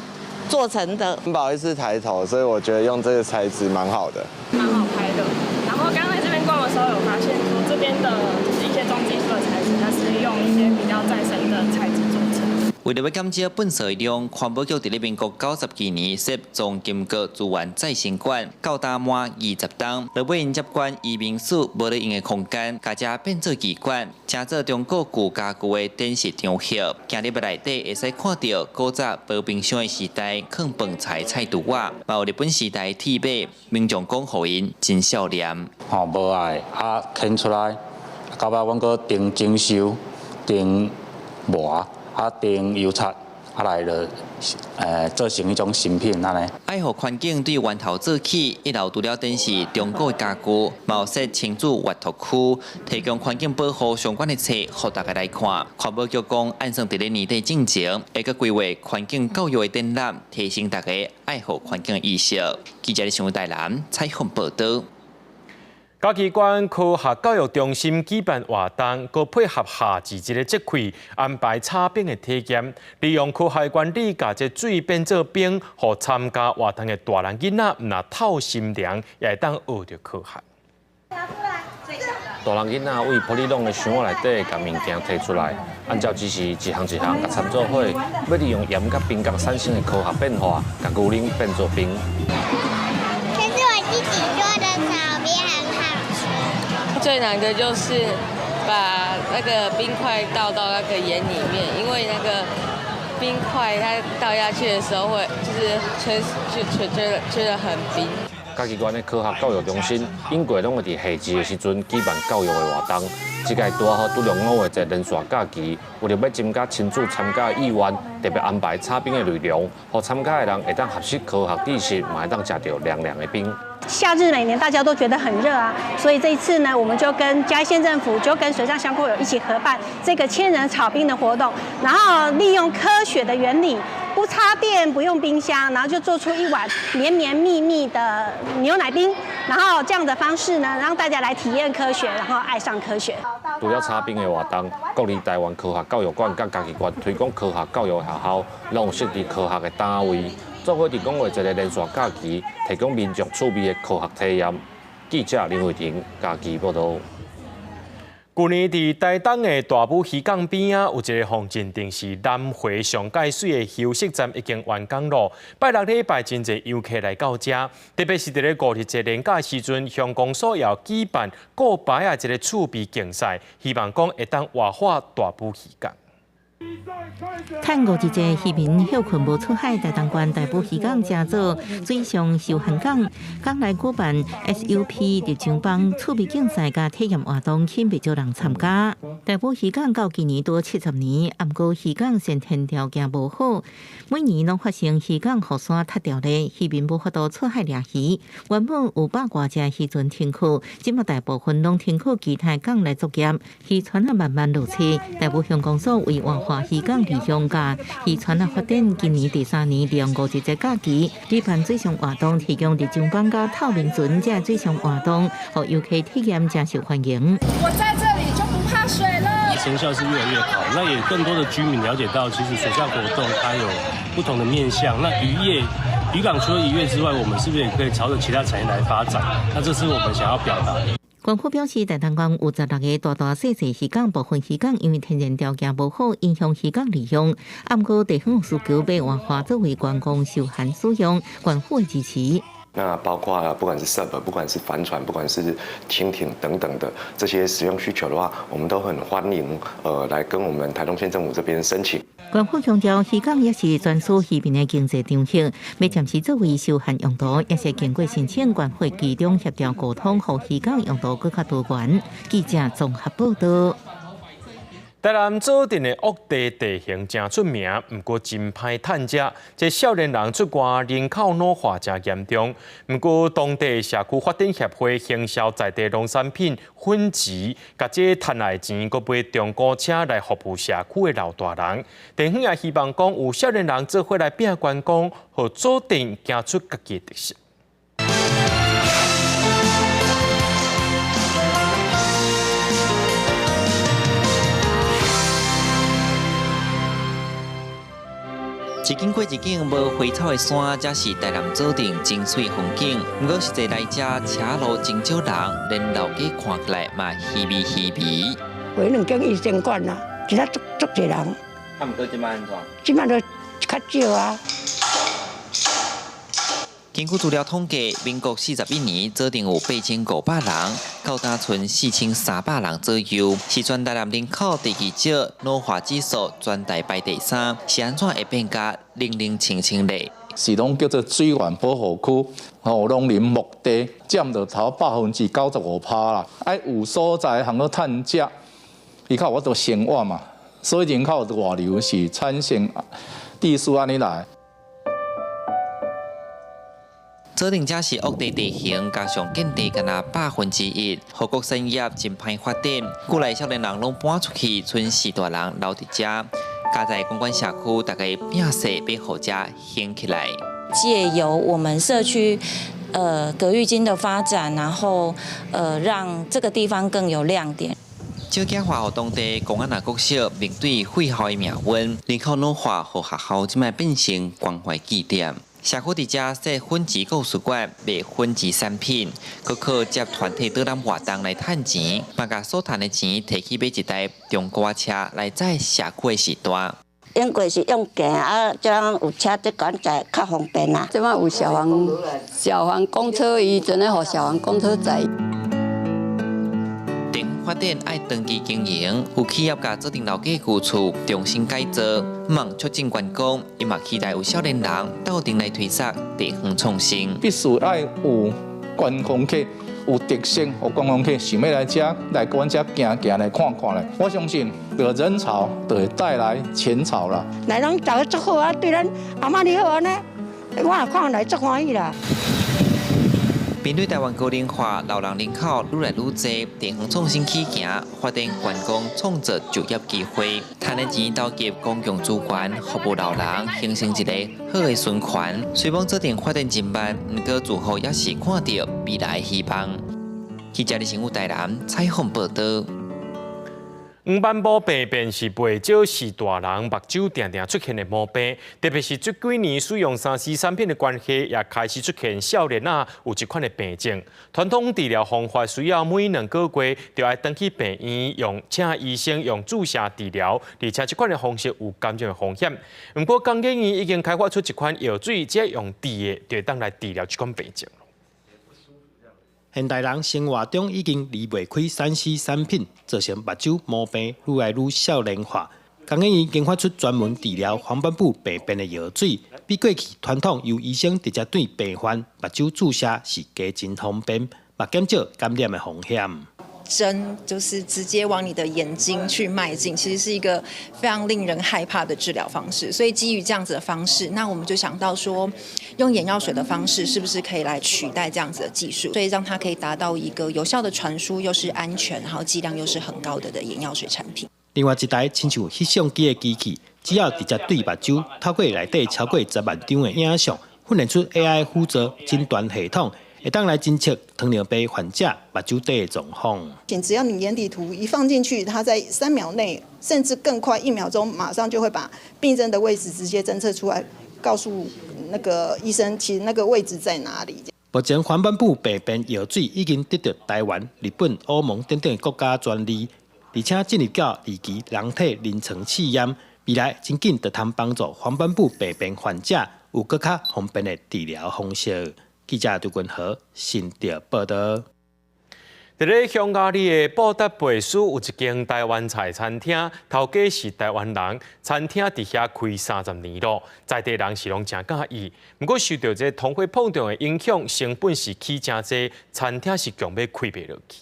做成的。环保意识抬头，所以我觉得用这个材质蛮好的，蛮好拍的。然后刚刚在这边逛的时候，有发现说这边的就是一些装技术的材质，它是用一些比较再生的材质做成。为了要减少垃圾量，环保局伫咧民国90几年设中金阁资源再生馆，到达满20栋，落尾因接管移民署无咧用的空间，加遮变做技馆，成做中国旧家具的展示场合。行入内底会使看到古早无冰箱的时代，放饭菜菜厨啊，嘛有日本时代铁马，民众讲互因真少年。无爱牵出来，到尾阮搁订精修，订磨。订油漆，来了，做成一种新品安尼。爱护环境对源头做起，一楼除了展示中国的家具，毛设亲子阅读区，提供环境保护相关的册，互大家来看。环保局讲，按算伫咧年底进前，会个规划环境教育的展览，提升大家爱护环境的意识。记者从台南采访报道。嘉义县科学教育中心举办活动，佮配合夏季节的节气，安排插冰的体验，利用科学原理，把这水变做冰，互参加活动的大人囡仔，若透心凉，也会当学到科学。大人囡仔为玻璃笼的箱内底，把物件摕出来，按照指示一项一项甲参做伙，要利用盐甲冰甲产生的科学变化，把牛奶变做冰。最难的就是把那个冰块倒到那个盐里面，因为那个冰块它倒下去的时候会觉得很冰。嘉义县的科学教育中心，因过拢会伫夏至的时阵举办教育的活动。这届拄好拄着5月节连续假期，为了要增加亲子参加的意愿，特别安排炒冰的内容，让参加的人会当学习科学知识，嘛会当吃到凉凉的冰。夏日每年大家都觉得很热啊，所以这一次呢，我们就跟嘉义县政府就跟水上乡公有一起合办这个千人炒冰的活动，然后利用科学的原理，不插电不用冰箱，然后就做出一碗绵绵密密的牛奶冰，然后这样的方式呢，让大家来体验科学，然后爱上科学。除了炒冰的活动，国立台湾科学教育馆甲嘉义县推广科学教育学校，拢有设置科学的单位。做伙伫5月节的连续假期，提供民众趣味的科学体验。记者林慧婷，嘉义报道。去年伫台东的大武渔港边啊，有一个风景定是南回上界水的休息站已经完工了。拜六礼拜真侪游客来到遮，特别是伫咧5日节连假时阵，乡公所要举办过摆啊一个趣味竞赛，希望讲会当活化大武渔港。趁5日节渔民休困无出海，台东县大武渔港正做水上休闲港，港内举办 SUP 入场帮趣味竞赛甲体验活动，吸引不少人参加。大武渔港到今年多70年，不过渔港先天条件无好，每年拢发生渔港雨伞塌掉咧，渔民无法度出海掠鱼。原本有100多只渔船停靠，今麦大部分拢停靠其他港来作业，渔船啊慢慢落车。大武乡公所为活化渔港理想价，渔船啊发展今年第3年利用5日节假期举办水上活动，提供入场帮甲透明船这水上活动，让游客体验真受欢迎。我在这里就不怕水了。成效是越来越好，那也更多的居民了解到，其实水上活动它有不同的面向。那渔港除了渔业之外，我们是不是也可以朝着其他产业来发展？那这是我们想要表达的。官府表示，台东县有16个大细渔港，部分渔港因为天然条件无好，影响渔港利用。不过地方有需求被活化作为观光休闲使用，官府会支持。那包括不管是 SUP， 不管是帆船，不管是蜻蜓等等的这些使用需求的话，我们都很欢迎来跟我们台东县政府这边申请。官府强调，渔港也是专属渔民的经济场所，要暂时作为休闲用途，也是经过申请管会其中协调沟通，让渔港用途更加多元。记者综合报道。台南左镇的恶地地形真出名，不过真歹探食。这少年人出外人口老化真严重。不过当地社区发展协会行销在地农产品粉钱，甲这赚来钱，搁买中古车来服务社区的老大人。地方也希望讲有少年人做伙来拼观光，和左镇行出家己的特色。一景过一景，无花草的山，才是台南左镇真水风景。不过实际来遮，车路真少人，连老街看起来嘛稀微稀微。过2间医生馆啦，其他足侪人。啊，毋过即摆安怎？即摆就较少啊。根据资料统计，民国41年，左镇有8500人，高达村4300人左右，是全台南人口第2少，老化指数全台排第3，是安怎会变甲零零清清嘞？是拢叫做水源保护区，农林牧地占到头95%啦，爱有所在通去探食，伊较有法度生活嘛，所以人口的外流是产生地势安尼来。左镇则是恶地地形，加上建地敢若1/100，护国产业真歹发展。古来少年人拢搬出去，剩4大人留伫遮。加在公馆社区，大家拼势要互遮兴起来。借由我们社区葛玉金的发展，然后让这个地方更有亮点。少子化，互当地公安也国小面对废校的命运，人口老化，互学校即摆变成关怀据点。社区伫遮设粉钱故事馆，卖粉钱产品，佮靠接团体倒来活动来趁钱，把甲所赚的钱摕去买一台中古车来载社区的时代。因过是用行啊，这样有车这管载较方便啊。即摆有消防公车，伊阵咧互消防公车载。顶发展爱登记经营，有企业甲指定楼价旧厝重新改造，望促进员工，伊嘛期待有少年人斗阵来推测地方创新。必须要有观光客。有特色，有观光客想要来这来阮这行行来看看咧。我相信，这人潮就会带来钱潮啦。来人搞得足好啊，对咱阿妈你好安尼，我也看来足欢喜啦。面对台湾高龄化，老人人口愈来愈多，地方创新起行，发展观光，创造就业机会，赚的钱投入公共资源，服务老人，形成一个好的循环。虽望这点发展真慢，不过最后也是看到未来的希望。记者李新武台南采访报道。黄斑部病变是不少是大人目睭定定出现的毛病，特别是这几年使用3C 产品的关系，也开始出现少年有这款的病症。传统治疗方法需要每2个月就要登去病院请医生用注射治疗，而且这款的方式有感染的风险。不过，江建院已经开发出一款药水，只要用滴的就当来治疗这款病症。现代人生活中已经离袂开3C 产品，造成目睭毛病愈来愈少年化。江建院研发出专门治疗黄斑部病变的药水，比过去传统由医生直接对病患目睭注射是加真方便，也减少感染的风险。针就是直接往你的眼睛去迈进，其实是一个非常令人害怕的治疗方式。所以基于这样子的方式，那我们就想到说，用眼药水的方式是不是可以来取代这样子的技术，所以让它可以达到一个有效的传输，又是安全，然后剂量又是很高的眼药水产品。另外一台亲像翕相机的机器，只要直接对目睭透过内底超过10万张的影像，训练出 AI 辅助诊断系统。会当来侦测糖尿病患者目睭底的状况。只要你眼底图一放进去，它在3秒内，甚至更快1秒钟，马上就会把病症的位置直接侦测出来，告诉那个医生，其实那个位置在哪里。目前黄斑部病变药水已经得到台湾、日本、欧盟等等国家专利，而且进入到2期人体临床试验，未来真紧就通帮助黄斑部病变患者有更较方便的治疗方式。记者杜君和新潮报道。在咧匈牙利的布达佩斯有一间台湾菜餐厅，头家是台湾人，餐厅伫遐开30年咯，在地人是拢真介意。不过受到这通货膨胀的影响，成本是起真济，餐厅是强要开袂落去。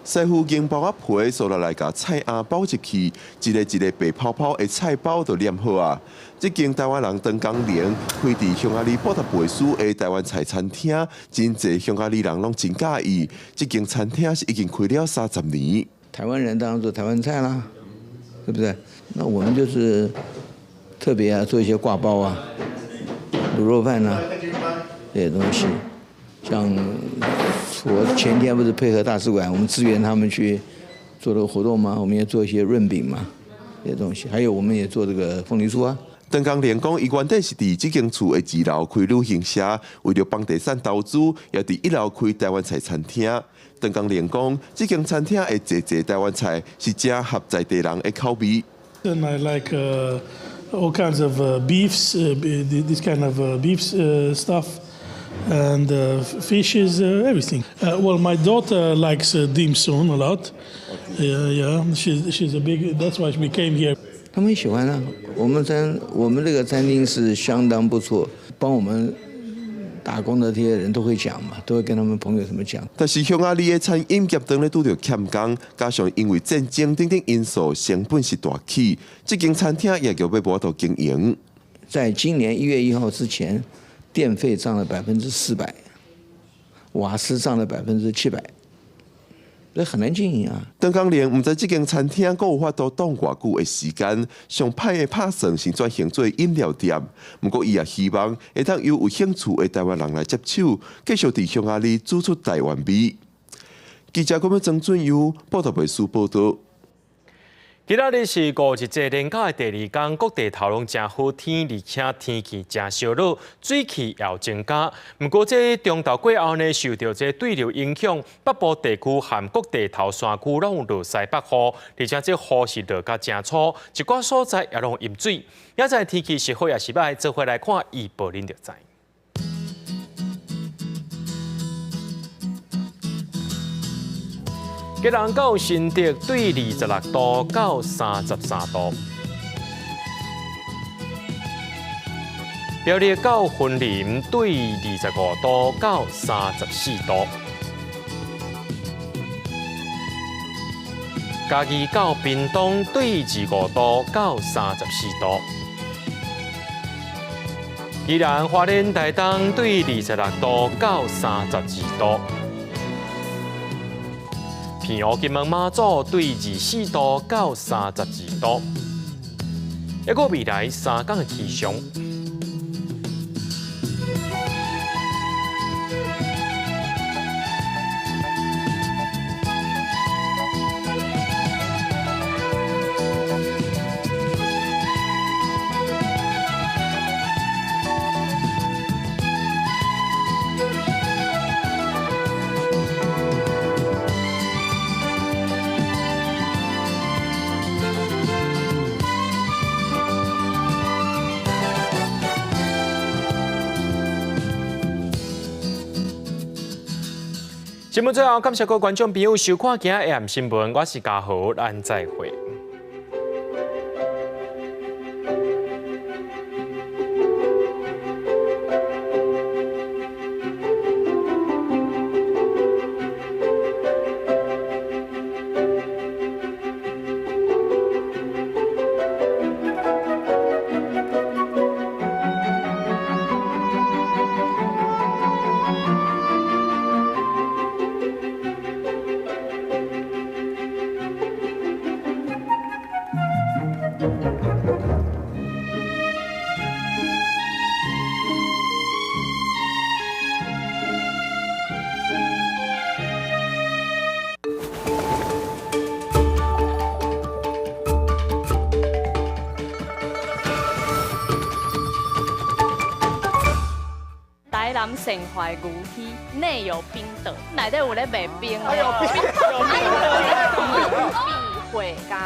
师傅用包啊皮收落来，甲菜鸭包入去，一个白泡泡的菜包就黏好啊。这间台湾人邓江玲开伫匈牙利布达佩斯的台湾菜餐厅，真侪匈牙利人拢真介意。这间餐厅是已经开了30年。台湾人当然做台湾菜啦，是不是？那我们就是特别做一些挂包啊、卤肉饭啊这些东西，像。我前天不是配合大使馆，我们支援他们去做这个活动吗？我们也做一些润饼嘛，这些东西，还有我们也做这个凤梨酥啊。邓江连讲，伊原底是伫这间厝的2楼开旅行社，为了帮地产投资，也伫1楼开台湾菜餐厅。邓江连讲，这间餐厅的济台湾菜是正合在地人的口味。And I like all kinds of beefs, this kind of beef stuff. And fishes, everything. Well, my daughter likes dim sum a lot. Yeah, she's a big. That's why we came here. 他们喜欢啊，我们这个餐厅是相当不错，帮我们打工的这些人都会讲嘛，都会跟他们朋友什么讲。但是匈牙利的餐饮业当咧拄着欠工，加上因为战争等等因素，成本是大起，这间餐厅也要被无到经营。在今年1月1号之前。电费涨了400%，瓦斯涨了700%，这很难经营啊。邓江玲唔知这间餐厅阁有法度当偌久的时间，上歹的拍算是转型做饮料店。不过伊也希望会当由有兴趣的台湾人来接手，继续伫匈牙利煮出台湾味。记者郭明曾准由报道卫视报道。今仔日是5日节连假的第2天，各地头拢真好天，而且天气真烧热，水汽也增加。不过，这中昼过后呢，受到这对流影响，北部地区含各地头山区拢有落西北雨，而且这雨是落甲真粗，一寡所在也拢淹水。也在天气是好也是歹，做回来看预报，恁就知。吉隆到新竹对26度到33度。苗栗到云林对25度到34度。嘉义到屏东对25度到34度。宜兰花莲台东对26度到32度。平湖金门马祖对24度到32度。一个未来3天的气象。节目最后，感谢各位观众朋友收看今日 AM 新闻，我是嘉豪，咱再会。台南盛怀牛墟内有冰的，内底有咧卖冰的，有冰的，避讳咖。